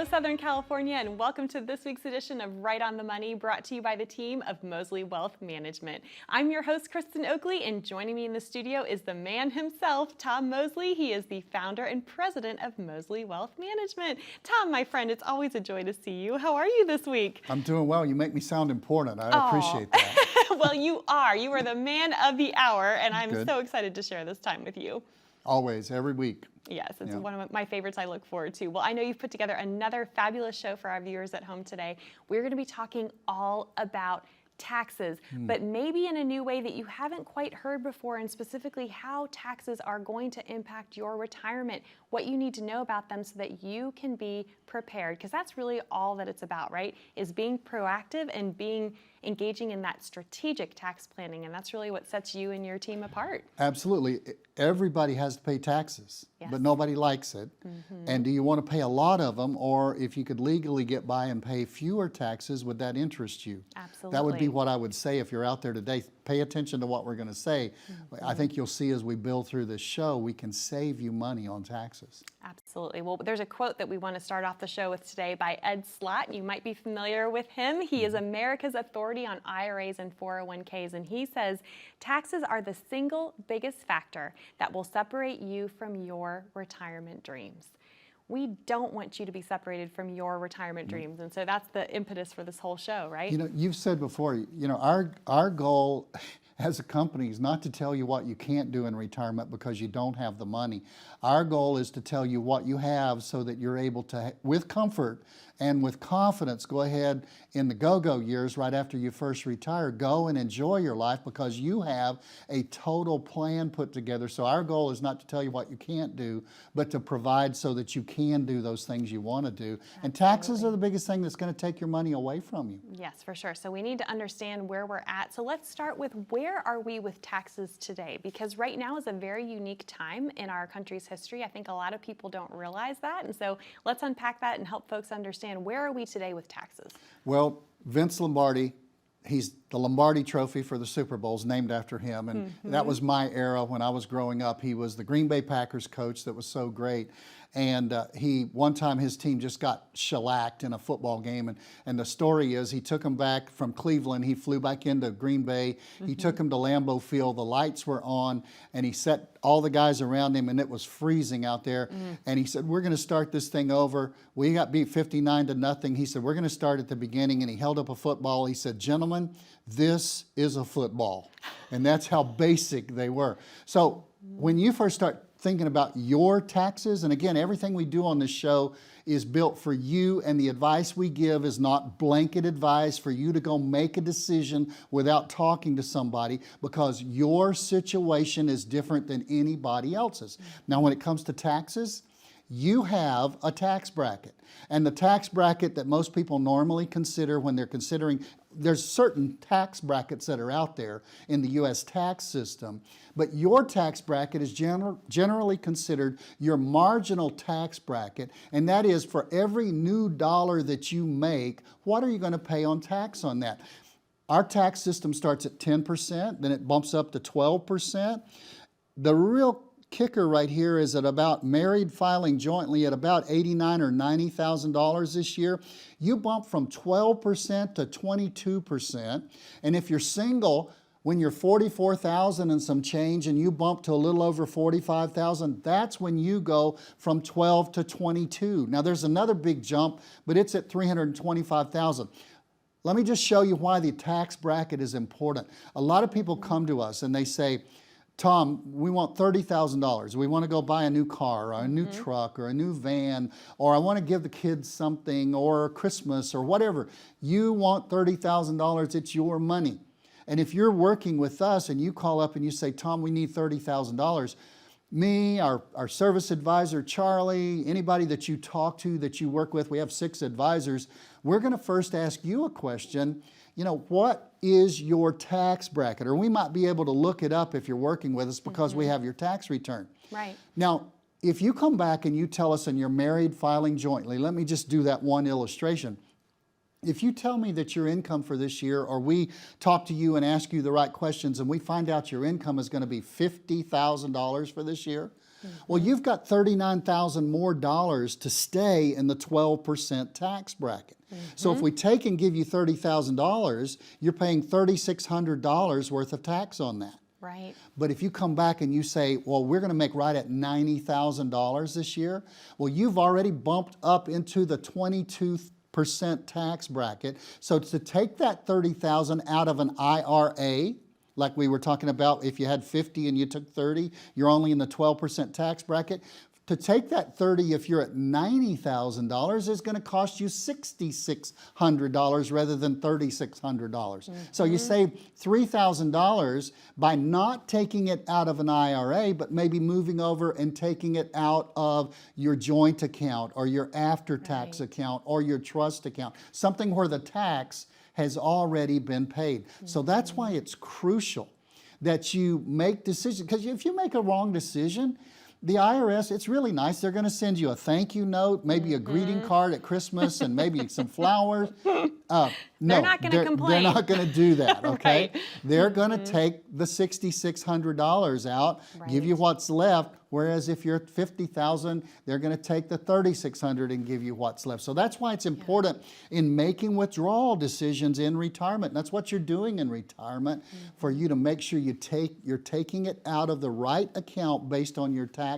Hello, Southern California, and welcome to this week's edition of Right on the Money, brought to you by the team of Mosley Wealth Management. I'm your host, Kristin Oakley, and joining me in the studio is the man himself, Tom Mosley. He is the founder and president of Mosley Wealth Management. Tom, my friend, it's always a joy to see you. How are you this week? I'm doing well. You make me sound important. I appreciate that. Well, you are. You are the man of the hour, and I'm Good. so excited to share this time with you. Always, every week. Yes, it's one of my favorites I look forward to. Well, I know you've put together another fabulous show for our viewers at home today. We're going to be talking all about taxes, but maybe in a new way that you haven't quite heard before, and specifically how taxes are going to impact your retirement, what you need to know about them so that you can be prepared, because that's really all that it's about, right? Is being proactive and engaging in that strategic tax planning, and that's really what sets you and your team apart. Absolutely. Everybody has to pay taxes, but nobody likes it. And do you want to pay a lot of them, or if you could legally get by and pay fewer taxes, would that interest you? Absolutely. That would be what I would say if you're out there today. Pay attention to what we're going to say. I think you'll see as we build through this show, we can save you money on taxes. Absolutely. Well, there's a quote that we want to start off the show with today by Ed Slott. You might be familiar with him. He is America's authority on IRAs and 401ks, and he says, taxes are the single biggest factor that will separate you from your retirement dreams. We don't want you to be separated from your retirement dreams, and so that's the impetus for this whole show, right? You know, you've said before, you know, our goal as a company is not to tell you what you can't do in retirement because you don't have the money. Our goal is to tell you what you have so that you're able to, with comfort and with confidence, go ahead in the go-go years right after you first retire, go and enjoy your life because you have a total plan put together. So our goal is not to tell you what you can't do, but to provide so that you can do those things you want to do. Absolutely. And taxes are the biggest thing that's going to take your money away from you. Yes, for sure. So we need to understand where we're at. So let's start with, where are we with taxes today? Because right now is a very unique time in our country's history. I think a lot of people don't realize that. And so let's unpack that and help folks understand, where are we today with taxes? Well, Vince Lombardi, he's the Lombardi Trophy for the Super Bowl's named after him. And that was my era when I was growing up. He was the Green Bay Packers coach that was so great. And one time his team just got shellacked in a football game. And the story is, he took them back from Cleveland. He flew back into Green Bay. He took them to Lambeau Field. The lights were on, and he set all the guys around him, and it was freezing out there. And he said, we're going to start this thing over. We got beat 59-0. He said, we're going to start at the beginning. And he held up a football. He said, gentlemen, this is a football. And that's how basic they were. So when you first start thinking about your taxes, and again, everything we do on this show is built for you, and the advice we give is not blanket advice for you to go make a decision without talking to somebody, because your situation is different than anybody else's. Now, when it comes to taxes, you have a tax bracket, and the tax bracket that most people normally consider when they're considering, there's certain tax brackets that are out there in the U.S. tax system, but your tax bracket is generally considered your marginal tax bracket, and that is for every new dollar that you make, what are you going to pay on tax on that? Our tax system starts at 10%, then it bumps up to 12%. The real kicker right here is at about married filing jointly at about $89,000 or $90,000 this year. You bump from 12% to 22%. And if you're single, when you're 44,000 and some change and you bump to a little over 45,000, that's when you go from 12 to 22. Now there's another big jump, but it's at 325,000. Let me just show you why the tax bracket is important. A lot of people come to us and they say, Tom, we want $30,000. We want to go buy a new car or a new truck or a new van, or I want to give the kids something, or Christmas or whatever. You want $30,000, it's your money. And if you're working with us and you call up and you say, Tom, we need $30,000, me, our service advisor, Charlie, anybody that you talk to, that you work with, we have 6 advisors, we're going to first ask you a question. You know, what is your tax bracket? Or we might be able to look it up if you're working with us, because we have your tax return. Right. Now, if you come back and you tell us, and you're married filing jointly, let me just do that one illustration. If you tell me that your income for this year, or we talk to you and ask you the right questions and we find out your income is going to be $50,000 for this year, Well, you've got $39,000 more to stay in the 12% tax bracket. So if we take and give you $30,000, you're paying $3,600 worth of tax on that. Right. But if you come back and you say, well, we're going to make right at $90,000 this year, well, you've already bumped up into the 22% tax bracket. So to take that $30,000 out of an IRA, like we were talking about, if you had 50 and you took 30, you're only in the 12% tax bracket. To take that 30, if you're at $90,000, is going to cost you $6,600 rather than $3,600. So you save $3,000 by not taking it out of an IRA, but maybe moving over and taking it out of your joint account or your after-tax account or your trust account, something where the tax has already been paid. So that's why it's crucial that you make decisions, because if you make a wrong decision, the IRS, it's really nice. They're going to send you a thank you note, maybe a greeting card at Christmas, and maybe some flowers. No, they're not going to complain. They're not going to do that, okay? Right. They're going to take the $6,600 out, give you what's left, whereas if you're at $50,000, they're going to take the $3,600 and give you what's left. So that's why it's important in making withdrawal decisions in retirement. That's what you're doing in retirement, for you to make sure you're taking it out of the right account based on your tax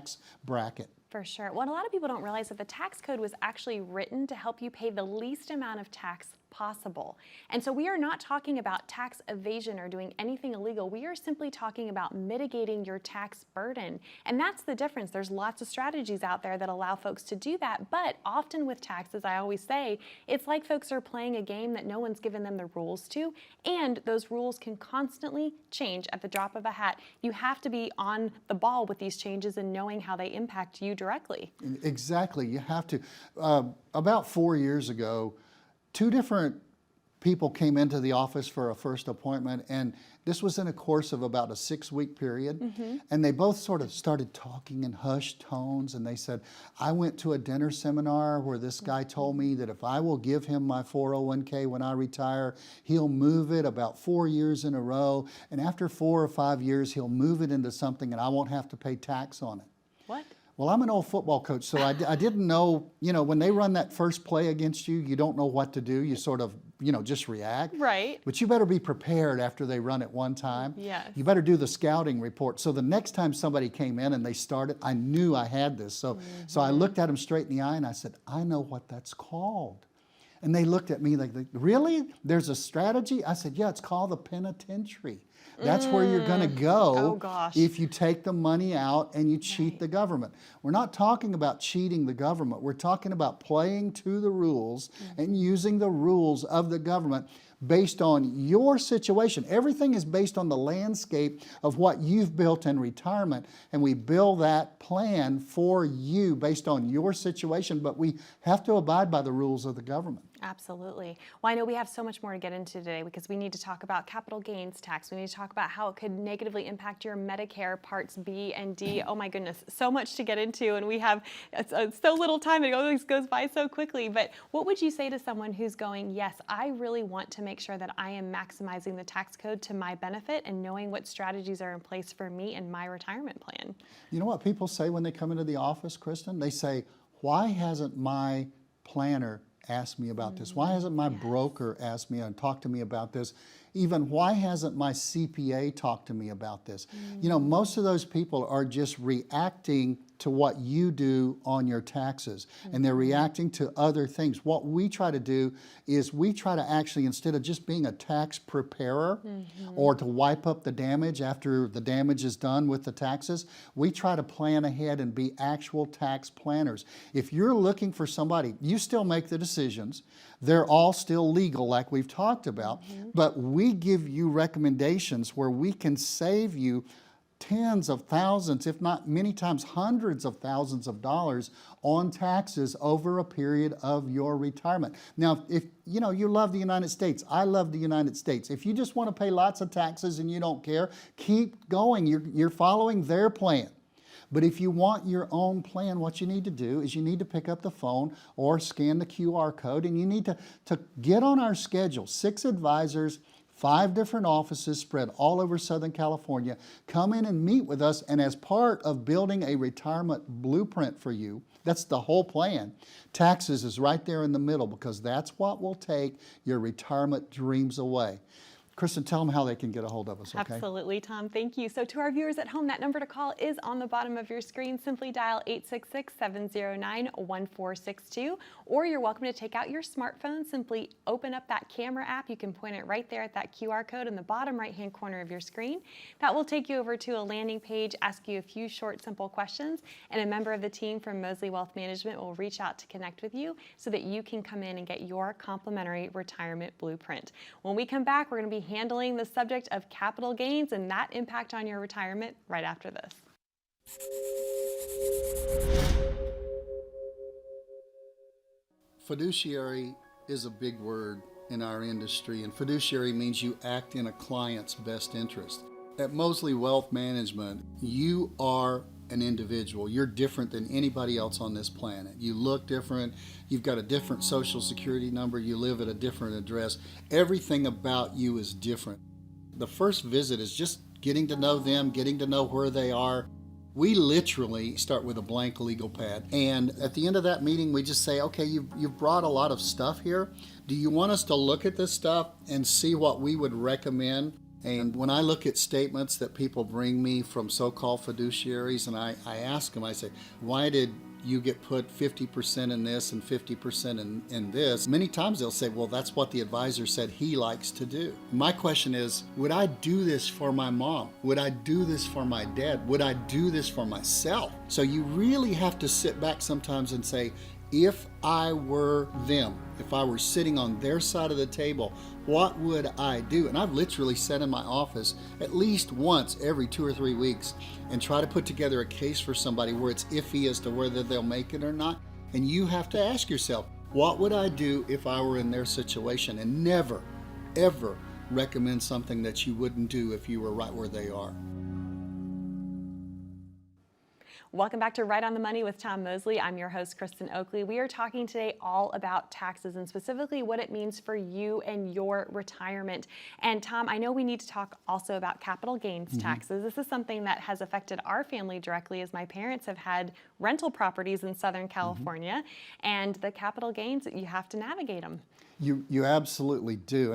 bracket. For sure. Well, a lot of people don't realize that the tax code was actually written to help you pay the least amount of tax possible. And so we are not talking about tax evasion or doing anything illegal. We are simply talking about mitigating your tax burden. And that's the difference. There's lots of strategies out there that allow folks to do that. But often with taxes, I always say, it's like folks are playing a game that no one's given them the rules to. And those rules can constantly change at the drop of a hat. You have to be on the ball with these changes and knowing how they impact you directly. Exactly. You have to. About 4 years ago, 2 different people came into the office for a first appointment, and this was in a course of about a 6-week period. And they both sort of started talking in hushed tones, and they said, I went to a dinner seminar where this guy told me that if I will give him my 401k when I retire, he'll move it about 4 years in a row, and after 4 or 5 years, he'll move it into something and I won't have to pay tax on it. What? Well, I'm an old football coach, so I didn't know, when they run that first play against you, you don't know what to do. You sort of, just react. Right. But you better be prepared after they run it one time. Yes. You better do the scouting report. So the next time somebody came in and they started, I knew I had this. So I looked at them straight in the eye and I said, I know what that's called. And they looked at me like, really? There's a strategy? I said, yeah, it's called the penitentiary. That's where you're going to go if you take the money out and you cheat the government. We're not talking about cheating the government. We're talking about playing to the rules and using the rules of the government based on your situation. Everything is based on the landscape of what you've built in retirement, and we build that plan for you based on your situation, but we have to abide by the rules of the government. Absolutely. Well, I know we have so much more to get into today because we need to talk about capital gains tax. We need to talk about how it could negatively impact your Medicare Parts B and D. Oh my goodness, so much to get into, and we have so little time. It always goes by so quickly. But what would you say to someone who's going, yes, I really want to make sure that I am maximizing the tax code to my benefit and knowing what strategies are in place for me and my retirement plan? You know what people say when they come into the office, Kristen? They say, why hasn't my planner asked me about this? Why hasn't my broker asked me and talked to me about this? Even why hasn't my CPA talked to me about this? Most of those people are just reacting to what you do on your taxes, and they're reacting to other things. What we try to do is we try to actually, instead of just being a tax preparer or to wipe up the damage after the damage is done with the taxes, we try to plan ahead and be actual tax planners. If you're looking for somebody, you still make the decisions. They're all still legal like we've talked about, but we give you recommendations where we can save you tens of thousands, if not many times hundreds of thousands of dollars on taxes over a period of your retirement. Now, if you love the United States, I love the United States. If you just want to pay lots of taxes and you don't care, keep going. You're following their plan. But if you want your own plan, what you need to do is you need to pick up the phone or scan the QR code, and you need to get on our schedule. 6 advisors, 5 different offices spread all over Southern California. Come in and meet with us, and as part of building a retirement blueprint for you, that's the whole plan. Taxes is right there in the middle, because that's what will take your retirement dreams away. Kristin, tell them how they can get a hold of us, okay? Absolutely, Tom. Thank you. So to our viewers at home, that number to call is on the bottom of your screen. Simply dial 866-709-1462, or you're welcome to take out your smartphone. Simply open up that camera app. You can point it right there at that QR code in the bottom right-hand corner of your screen. That will take you over to a landing page, ask you a few short, simple questions, and a member of the team from Mosley Wealth Management will reach out to connect with you so that you can come in and get your complimentary retirement blueprint. When we come back, we're going to be handling the subject of capital gains and that impact on your retirement right after this. Fiduciary is a big word in our industry, and fiduciary means you act in a client's best interest. At Mosley Wealth Management, you are an individual. You're different than anybody else on this planet. You look different. You've got a different social security number. You live at a different address. Everything about you is different. The first visit is just getting to know them, getting to know where they are. We literally start with a blank legal pad. And at the end of that meeting, we just say, okay, you've brought a lot of stuff here. Do you want us to look at this stuff and see what we would recommend? And when I look at statements that people bring me from so-called fiduciaries, and I ask them, I say, why did you get put 50% in this and 50% in this? Many times they'll say, well, that's what the advisor said he likes to do. My question is, would I do this for my mom? Would I do this for my dad? Would I do this for myself? So you really have to sit back sometimes and say, if I were them, if I were sitting on their side of the table, what would I do? And I've literally sat in my office at least once every 2 or 3 weeks and try to put together a case for somebody where it's iffy as to whether they'll make it or not. And you have to ask yourself, what would I do if I were in their situation? And never, ever recommend something that you wouldn't do if you were right where they are. Welcome back to Right on the Money with Tom Mosley. I'm your host, Kristin Oakley. We are talking today all about taxes and specifically what it means for you and your retirement. And Tom, I know we need to talk also about capital gains taxes. This is something that has affected our family directly, as my parents have had rental properties in Southern California, and the capital gains, you have to navigate them. You absolutely do.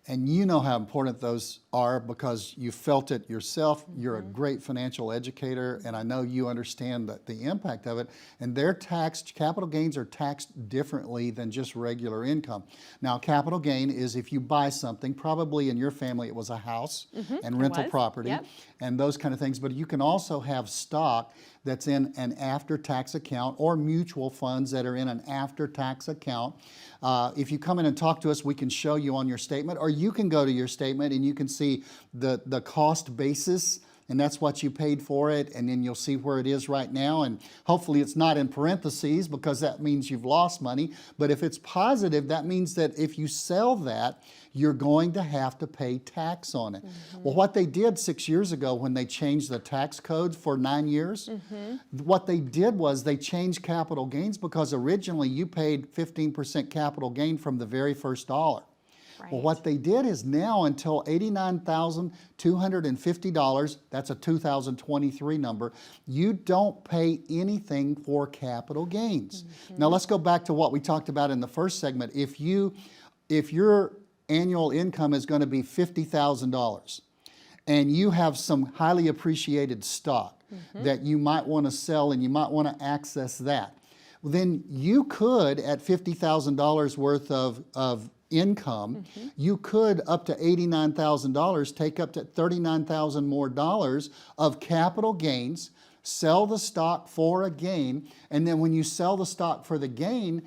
And you know how important those are because you felt it yourself. You're a great financial educator, and I know you understand the impact of it. And they're taxed, capital gains are taxed differently than just regular income. Now, capital gain is if you buy something, probably in your family it was a house and rental property and those kind of things, but you can also have stock that's in an after-tax account or mutual funds that are in an after-tax account. If you come in and talk to us, we can show you on your statement, or you can go to your statement and you can see the cost basis, and that's what you paid for it, and then you'll see where it is right now, and hopefully it's not in parentheses because that means you've lost money, but if it's positive, that means that if you sell that, you're going to have to pay tax on it. Well, what they did 6 years ago when they changed the tax code for 9 years, what they did was they changed capital gains because originally you paid 15% capital gain from the very first dollar. Right. Well, what they did is now until $89,250, that's a 2023 number, you don't pay anything for capital gains. Now let's go back to what we talked about in the first segment. If your annual income is going to be $50,000 and you have some highly appreciated stock that you might want to sell and you might want to access that, well, then you could, at $50,000 worth of income, you could up to $89,000 take up to $39,000 more dollars of capital gains, sell the stock for a gain, and then when you sell the stock for the gain,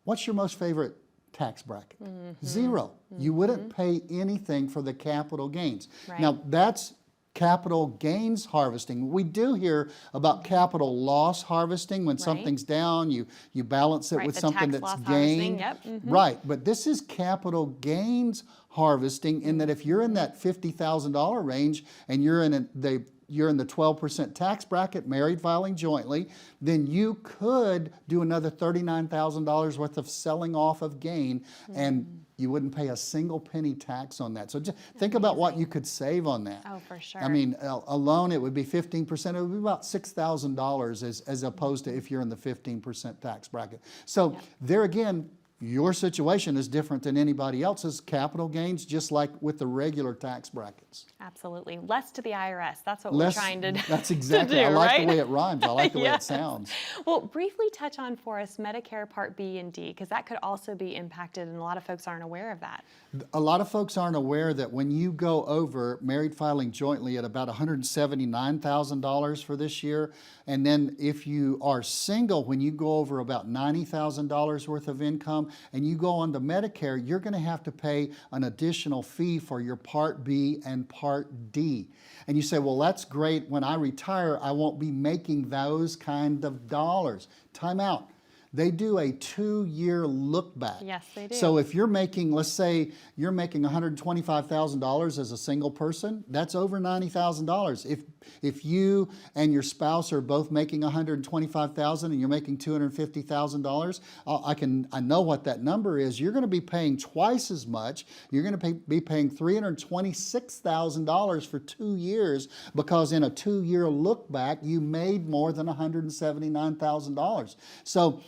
what's your most favorite tax bracket? 0. You wouldn't pay anything for the capital gains. Right. Now that's capital gains harvesting. We do hear about capital loss harvesting when something's down, you balance it with something that's gained. Right, but this is capital gains harvesting in that if you're in that $50,000 range and you're in the 12% tax bracket, married filing jointly, then you could do another $39,000 worth of selling off of gain, and you wouldn't pay a single penny tax on that. So just think about what you could save on that. Oh, for sure. I mean, alone it would be 15%. It would be about $6,000 as opposed to if you're in the 15% tax bracket. So there again, your situation is different than anybody else's. Capital gains, just like with the regular tax brackets. Absolutely. Less to the IRS. That's what we're trying to do. That's exactly. To do, I like right? the way it rhymes. I like the way it sounds. Well, briefly touch on for us Medicare Part B and D, because that could also be impacted, and a lot of folks aren't aware of that. A lot of folks aren't aware that when you go over married filing jointly at about $179,000 for this year, and then if you are single, when you go over about $90,000 worth of income and you go on to Medicare, you're going to have to pay an additional fee for your Part B and Part D. And you say, well, that's great. When I retire, I won't be making those kind of dollars. Time out. They do a 2-year look back. Yes, they do. So if you're making, let's say you're making $125,000 as a single person, that's over $90,000. If you and your spouse are both making $125,000 and you're making $250,000, I know what that number is. You're going to be paying twice as much. You're going to be paying $326,000 for 2 years because in a 2-year look back, you made more than $179,000. So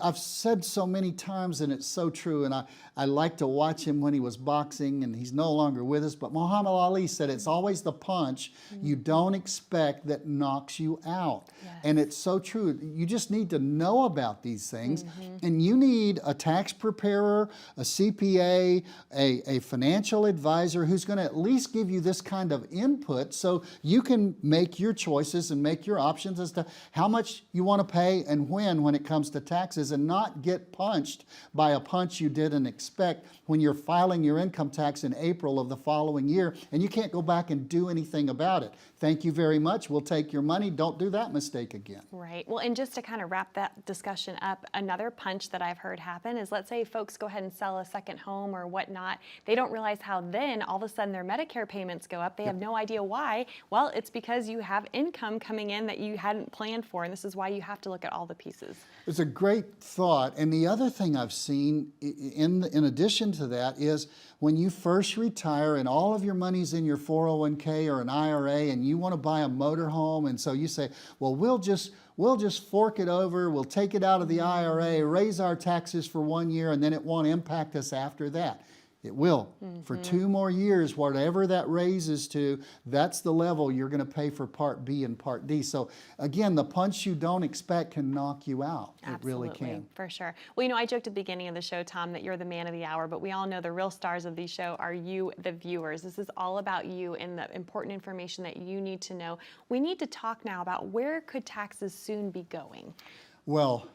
I've said so many times, and it's so true, and I like to watch him when he was boxing, and he's no longer with us, but Muhammad Ali said it's always the punch you don't expect that knocks you out. Yes. And it's so true. You just need to know about these things, and you need a tax preparer, a CPA, a financial advisor who's going to at least give you this kind of input so you can make your choices and make your options as to how much you want to pay and when it comes to taxes, and not get punched by a punch you didn't expect when you're filing your income tax in April of the following year and you can't go back and do anything about it. Thank you very much. We'll take your money. Don't do that mistake again. Right. Well, and just to kind of wrap that discussion up, another punch that I've heard happen is, let's say folks go ahead and sell a second home or whatnot. They don't realize how then all of a sudden their Medicare payments go up. They have no idea why. Well, it's because you have income coming in that you hadn't planned for, and this is why you have to look at all the pieces. It's a great thought. And the other thing I've seen in addition to that is when you first retire and all of your money's in your 401k or an IRA and you want to buy a motor home, and so you say, well, we'll just fork it over, we'll take it out of the IRA, raise our taxes for 1 year, and then it won't impact us after that. It will. For 2 more years, whatever that raises to, that's the level you're going to pay for Part B and Part D. So again, the punch you don't expect can knock you out. Absolutely, it really can. For sure. Well, you know, I joked at the beginning of the show, Tom, that you're the man of the hour, but we all know the real stars of the show are you, the viewers. This is all about you and the important information that you need to know. We need to talk now about where could taxes soon be going? Well,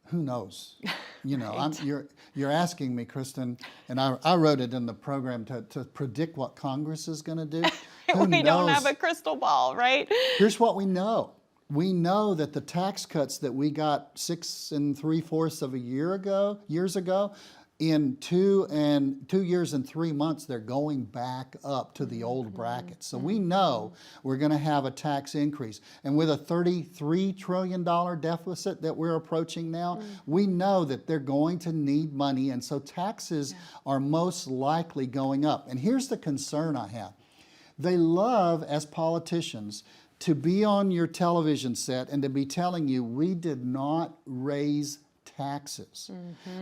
who knows? You know, Right. you're asking me, Kristin, and I wrote it in the program to predict what Congress is going to do. We don't have a crystal ball, right? Here's what we know. We know that the tax cuts that we got 6 3/4 years ago, in 2 years and 3 months, they're going back up to the old brackets. So we know we're going to have a tax increase. And with a $33 trillion deficit that we're approaching now, we know that they're going to need money. And so taxes are most likely going up. And here's the concern I have. They love, as politicians, to be on your television set and to be telling you, we did not raise taxes.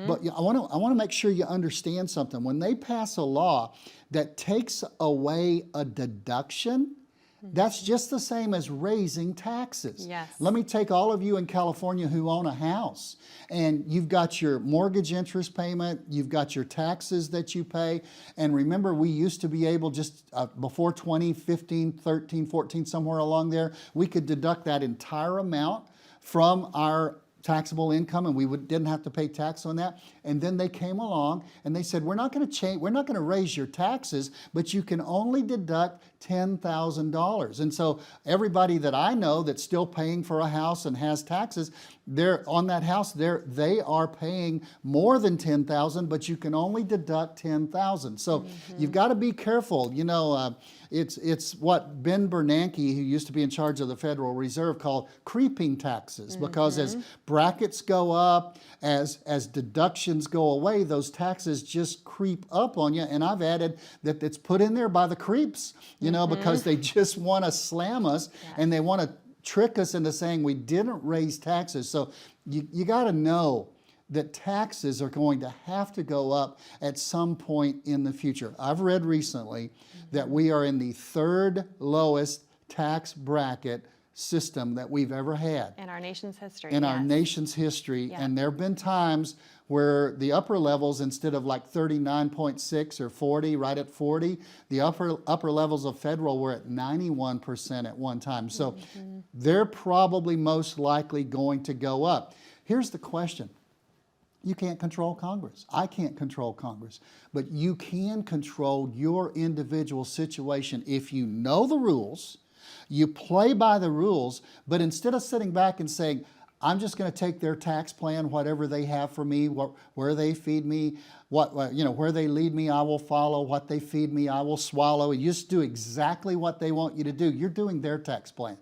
But I want to make sure you understand something. When they pass a law that takes away a deduction, that's just the same as raising taxes. Yes. Let me take all of you in California who own a house, and you've got your mortgage interest payment, you've got your taxes that you pay, and remember we used to be able just before 2015, 13, 14, somewhere along there, we could deduct that entire amount from our taxable income, and we didn't have to pay tax on that. And then they came along and they said, we're not going to raise your taxes, but you can only deduct $10,000. And so everybody that I know that's still paying for a house and has taxes, they're on that house, they are paying more than $10,000, but you can only deduct $10,000. So you've got to be careful. You know, It's what Ben Bernanke, who used to be in charge of the Federal Reserve, called creeping taxes, because as brackets go up, as deductions go away, those taxes just creep up on you. And I've added that it's put in there by the creeps, you know, because they just want to slam us, and they want to trick us into saying we didn't raise taxes. So you got to know that taxes are going to have to go up at some point in the future. I've read recently that we are in the third lowest tax bracket system that we've ever had. In our nation's history. In our nation's history. Yeah. And there have been times where the upper levels, instead of like 39.6 or 40, right at 40, the upper levels of federal were at 91% at one time. So they're probably most likely going to go up. Here's the question. You can't control Congress. I can't control Congress. But you can control your individual situation if you know the rules, you play by the rules, but instead of sitting back and saying, I'm just going to take their tax plan, whatever they have for me, where they feed me, where they lead me, I will follow. What they feed me, I will swallow. You just do exactly what they want you to do. You're doing their tax plan.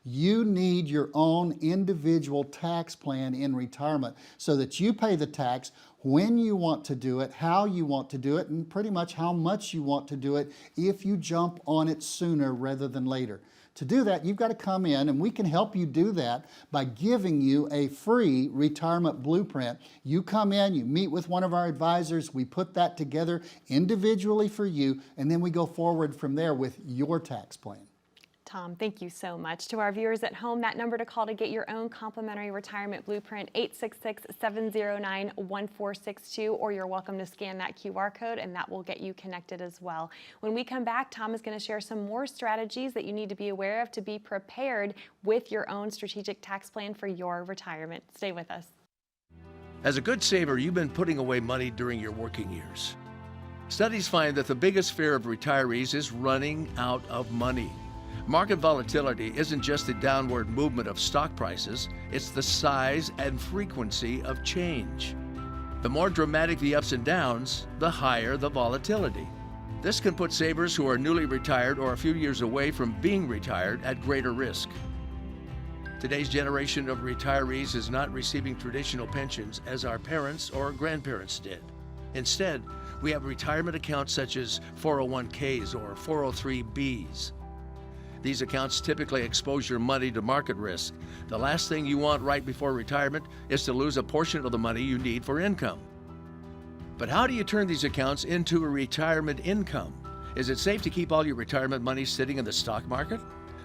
You need your own individual tax plan in retirement so that you pay the tax when you want to do it, how you want to do it, and pretty much how much you want to do it if you jump on it sooner rather than later. To do that, you've got to come in, and we can help you do that by giving you a free retirement blueprint. You come in, you meet with one of our advisors, we put that together individually for you, and then we go forward from there with your tax plan. Tom, thank you so much. To our viewers at home, that number to call to get your own complimentary retirement blueprint, 866-709-1462, or you're welcome to scan that QR code and that will get you connected as well. When we come back, Tom is going to share some more strategies that you need to be aware of to be prepared with your own strategic tax plan for your retirement. Stay with us. As a good saver, you've been putting away money during your working years. Studies find that the biggest fear of retirees is running out of money. Market volatility isn't just the downward movement of stock prices, it's the size and frequency of change. The more dramatic the ups and downs, the higher the volatility. This can put savers who are newly retired or a few years away from being retired at greater risk. Today's generation of retirees is not receiving traditional pensions as our parents or grandparents did. Instead, we have retirement accounts such as 401ks or 403bs. These accounts typically expose your money to market risk. The last thing you want right before retirement is to lose a portion of the money you need for income. But how do you turn these accounts into a retirement income? Is it safe to keep all your retirement money sitting in the stock market?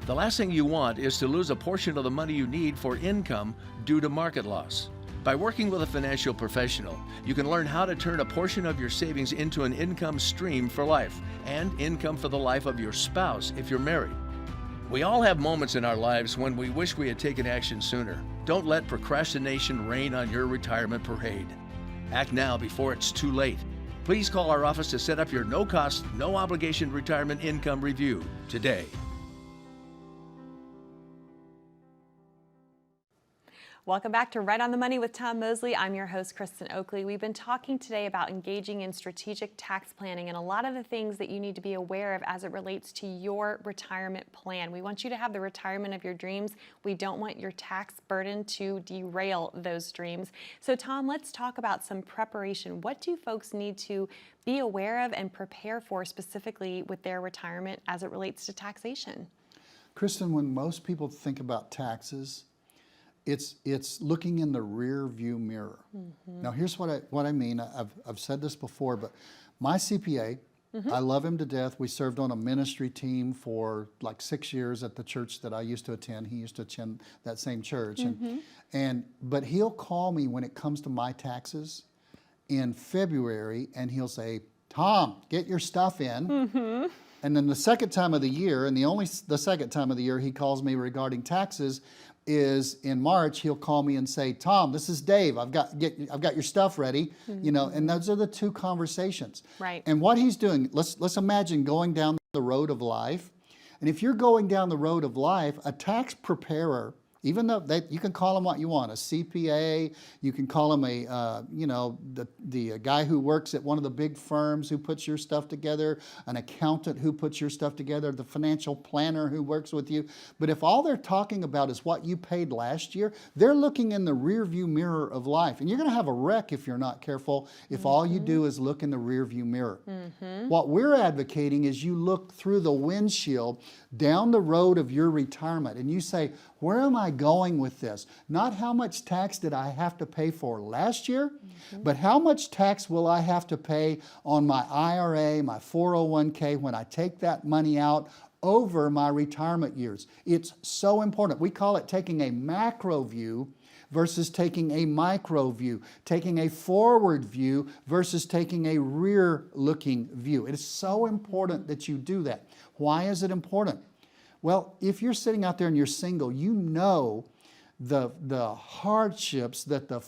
The last thing you want is to lose a portion of the money you need for income due to market loss. By working with a financial professional, you can learn how to turn a portion of your savings into an income stream for life and income for the life of your spouse if you're married. We all have moments in our lives when we wish we had taken action sooner. Don't let procrastination reign on your retirement parade. Act now before it's too late. Please call our office to set up your no-cost, no-obligation retirement income review today. Welcome back to Right on the Money with Tom Mosley. I'm your host, Kristin Oakley. We've been talking today about engaging in strategic tax planning and a lot of the things that you need to be aware of as it relates to your retirement plan. We want you to have the retirement of your dreams. We don't want your tax burden to derail those dreams. So Tom, let's talk about some preparation. What do folks need to be aware of and prepare for specifically with their retirement as it relates to taxation? Kristin, when most people think about taxes, it's looking in the rear view mirror. Now here's what I mean. I've said this before, but my CPA, I love him to death. We served on a ministry team for like 6 years at the church that I used to attend. He used to attend that same church. But he'll call me when it comes to my taxes in February and he'll say, Tom, get your stuff in. And then the second time of the year, and the second time of the year he calls me regarding taxes is in March. He'll call me and say, Tom, this is Dave. I've got your stuff ready. You know, and those are the two conversations. Right. And what he's doing, let's imagine going down the road of life. And if you're going down the road of life, a tax preparer Even though you can call them what you want, a CPA, you can call them a, you know, the guy who works at one of the big firms who puts your stuff together, an accountant who puts your stuff together, the financial planner who works with you. But if all they're talking about is what you paid last year, they're looking in the rearview mirror of life. And you're going to have a wreck if you're not careful, if all you do is look in the rearview mirror. What we're advocating is you look through the windshield down the road of your retirement and you say, where am I going with this? Not how much tax did I have to pay for last year, but how much tax will I have to pay on my IRA, my 401k when I take that money out over my retirement years. It's so important. We call it taking a macro view versus taking a micro view, taking a forward view versus taking a rear-looking view. It is so important that you do that. Why is it important? Well, if you're sitting out there and you're single, you know the hardships that the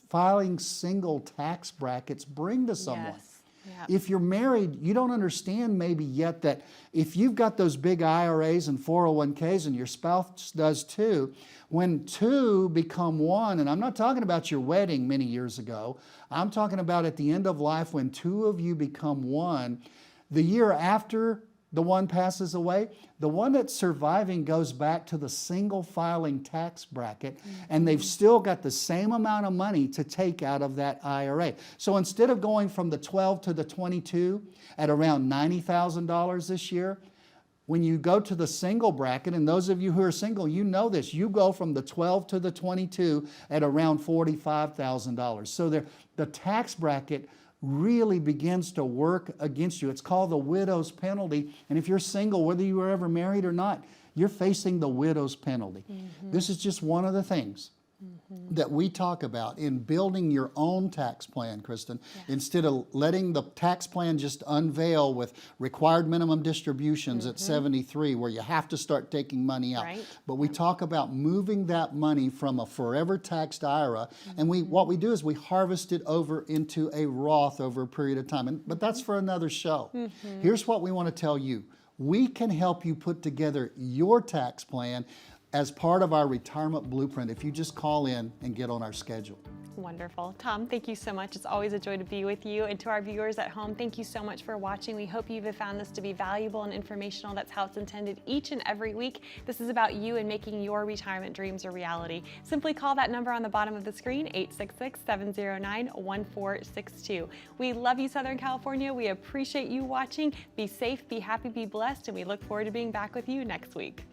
filing single tax brackets bring to someone. Yes. Yep. If you're married, you don't understand maybe yet that if you've got those big IRAs and 401ks and your spouse does too, when two become one, and I'm not talking about your wedding many years ago, I'm talking about at the end of life when two of you become one, the year after the one passes away, the one that's surviving goes back to the single filing tax bracket, and they've still got the same amount of money to take out of that IRA. So instead of going from the 12 to the 22 at around $90,000 this year, when you go to the single bracket, and those of you who are single, you know this, you go from the 12 to the 22 at around $45,000. So the tax bracket really begins to work against you. It's called the widow's penalty. And if you're single, whether you were ever married or not, you're facing the widow's penalty. This is just one of the things that we talk about in building your own tax plan, Kristin, instead of letting the tax plan just unveil with required minimum distributions at 73 where you have to start taking money out. But we talk about moving that money from a forever taxed IRA, and what we do is we harvest it over into a Roth over a period of time. But that's for another show. Here's what we want to tell you. We can help you put together your tax plan as part of our retirement blueprint if you just call in and get on our schedule. Wonderful. Tom, thank you so much. It's always a joy to be with you. And to our viewers at home, thank you so much for watching. We hope you've found this to be valuable and informational. That's how it's intended each and every week. This is about you and making your retirement dreams a reality. Simply call that number on the bottom of the screen, 866-709-1462. We love you, Southern California. We appreciate you watching. Be safe, be happy, be blessed, and we look forward to being back with you next week.